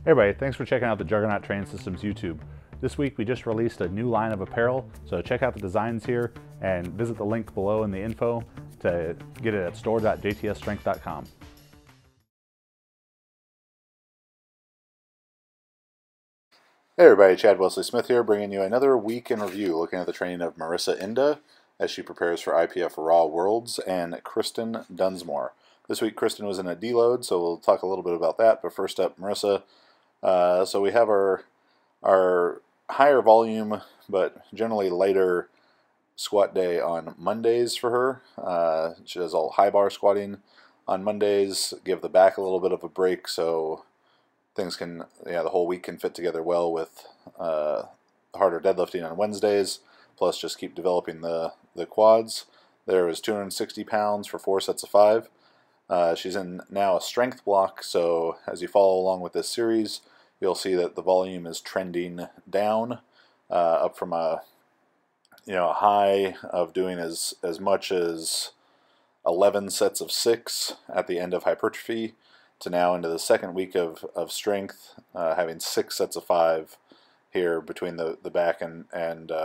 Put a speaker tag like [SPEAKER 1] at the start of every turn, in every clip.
[SPEAKER 1] Hey everybody, thanks for checking out the Juggernaut Training Systems YouTube. This week we just released a new line of apparel, so check out the designs here and visit the link below in the info to get it at store.jtsstrength.com.
[SPEAKER 2] Hey everybody, Chad Wesley Smith here, bringing you another week in review, looking at the training of Marisa Inda as she prepares for IPF Raw Worlds, and Kristen Dunsmore. This week Kristen was in a deload, so we'll talk a little bit about that, but first up, Marisa. So we have our higher volume, but generally lighter squat day on Mondays for her. She does all high bar squatting on Mondays, give the back a little bit of a break so things can, the whole week can fit together well with harder deadlifting on Wednesdays, plus just keep developing the quads. There is 260 pounds for 4 sets of 5. She's in now a strength block, so as you follow along with this series, you'll see that the volume is trending down, up from a high of doing as much as 11 sets of 6 at the end of hypertrophy, to now into the second week of strength, having 6 sets of 5 here between the back and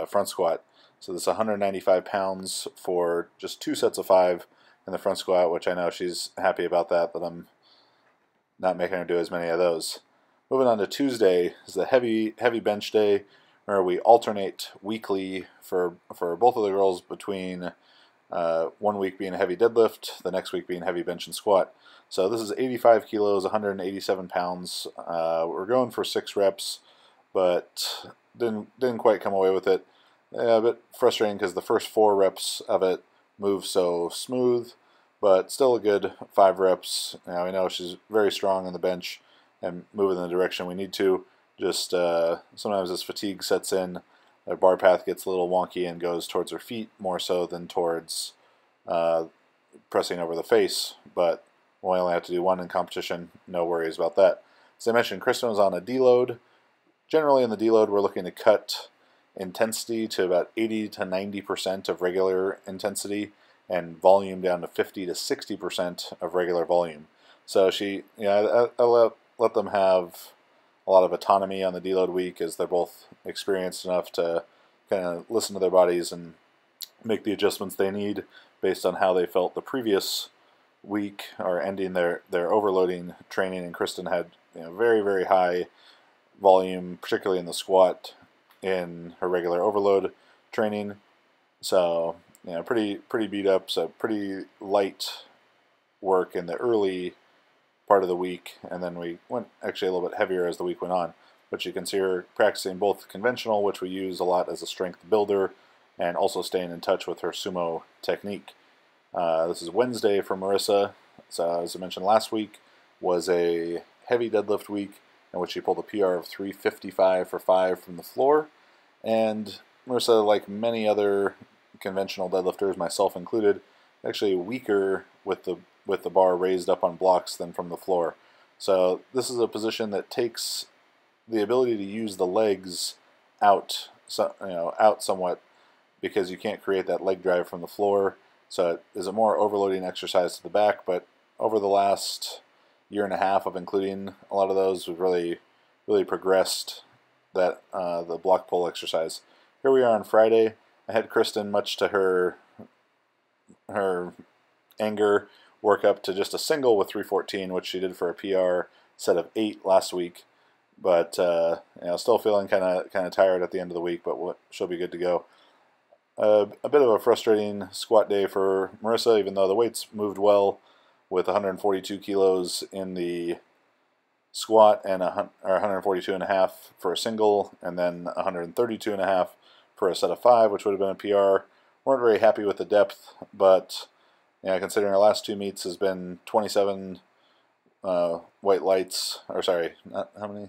[SPEAKER 2] front squat. So this 195 pounds for just 2 sets of 5 in the front squat, which I know she's happy about that I'm not making her do as many of those. Moving on to Tuesday is the heavy bench day, where we alternate weekly for both of the girls between 1 week being heavy deadlift, the next week being heavy bench and squat. So this is 85 kilos, 187 pounds. We're going for 6 reps, but didn't quite come away with it. A bit frustrating because the first 4 reps of it move so smooth, but still a good 5 reps. Now we know she's very strong on the bench and moving in the direction we need to. Just sometimes as fatigue sets in, their bar path gets a little wonky and goes towards her feet more so than towards pressing over the face. But we only have to do 1 in competition, no worries about that. As I mentioned, Kristen was on a deload. Generally in the deload, we're looking to cut intensity to about 80 to 90% of regular intensity, and volume down to 50 to 60% of regular volume. So I let them have a lot of autonomy on the deload week, as they're both experienced enough to kind of listen to their bodies and make the adjustments they need based on how they felt the previous week or ending their overloading training. And Kristen had very, very high volume, particularly in the squat, in her regular overload training. So pretty beat up, so pretty light work in the early part of the week, and then we went actually a little bit heavier as the week went on. But you can see her practicing both conventional, which we use a lot as a strength builder, and also staying in touch with her sumo technique. This is Wednesday for Marissa. So as I mentioned last week, was a heavy deadlift week in which she pulled a PR of 355 for 5 from the floor. And Marissa, like many other conventional deadlifters, myself included, actually weaker with the bar raised up on blocks than from the floor. So this is a position that takes the ability to use the legs out somewhat, because you can't create that leg drive from the floor. So it is a more overloading exercise to the back, but over the last year and a half of including a lot of those, we've really progressed that the block pull exercise. Here we are on Friday. I had Kristen, much to her anger, work up to just a single with 314, which she did for a PR set of 8 last week. But still feeling kind of tired at the end of the week, but she'll be good to go. A bit of a frustrating squat day for Marissa, even though the weights moved well, with 142 kilos in the squat and 142.5 for a single, and then 132.5 for a set of 5, which would have been a PR. Weren't very happy with the depth, but considering our last 2 meets has been 27 white lights, or sorry, not how many?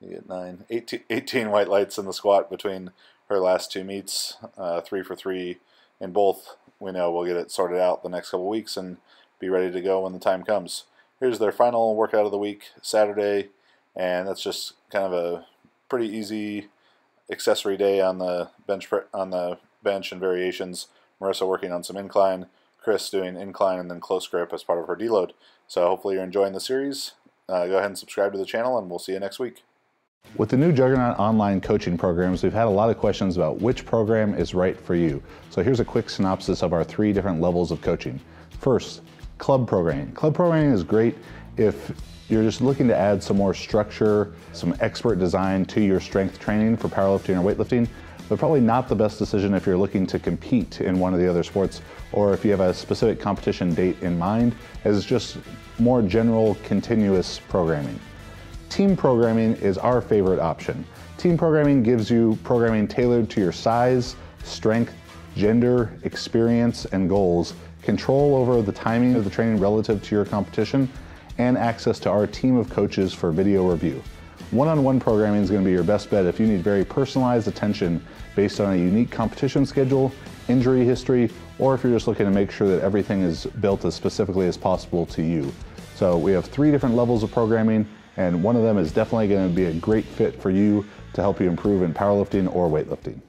[SPEAKER 2] You get 9, 18 white lights in the squat between her last 2 meets, 3 for 3 in both. We know we'll get it sorted out the next couple weeks and be ready to go when the time comes. Here's their final workout of the week, Saturday, and that's just kind of a pretty easy accessory day on the bench and variations. Marissa working on some incline, Chris doing incline and then close grip as part of her deload. So hopefully you're enjoying the series, go ahead and subscribe to the channel, and we'll see you next week.
[SPEAKER 1] With the new Juggernaut online coaching programs, we've had a lot of questions about which program is right for you. So here's a quick synopsis of our 3 different levels of coaching. First, club programming. Club programming is great if you're just looking to add some more structure, some expert design to your strength training for powerlifting or weightlifting, but probably not the best decision if you're looking to compete in one of the other sports, or if you have a specific competition date in mind, as just more general, continuous programming. Team programming is our favorite option. Team programming gives you programming tailored to your size, strength, gender, experience, and goals, control over the timing of the training relative to your competition, and access to our team of coaches for video review. One-on-one programming is going to be your best bet if you need very personalized attention based on a unique competition schedule, injury history, or if you're just looking to make sure that everything is built as specifically as possible to you. So we have 3 different levels of programming, and one of them is definitely going to be a great fit for you to help you improve in powerlifting or weightlifting.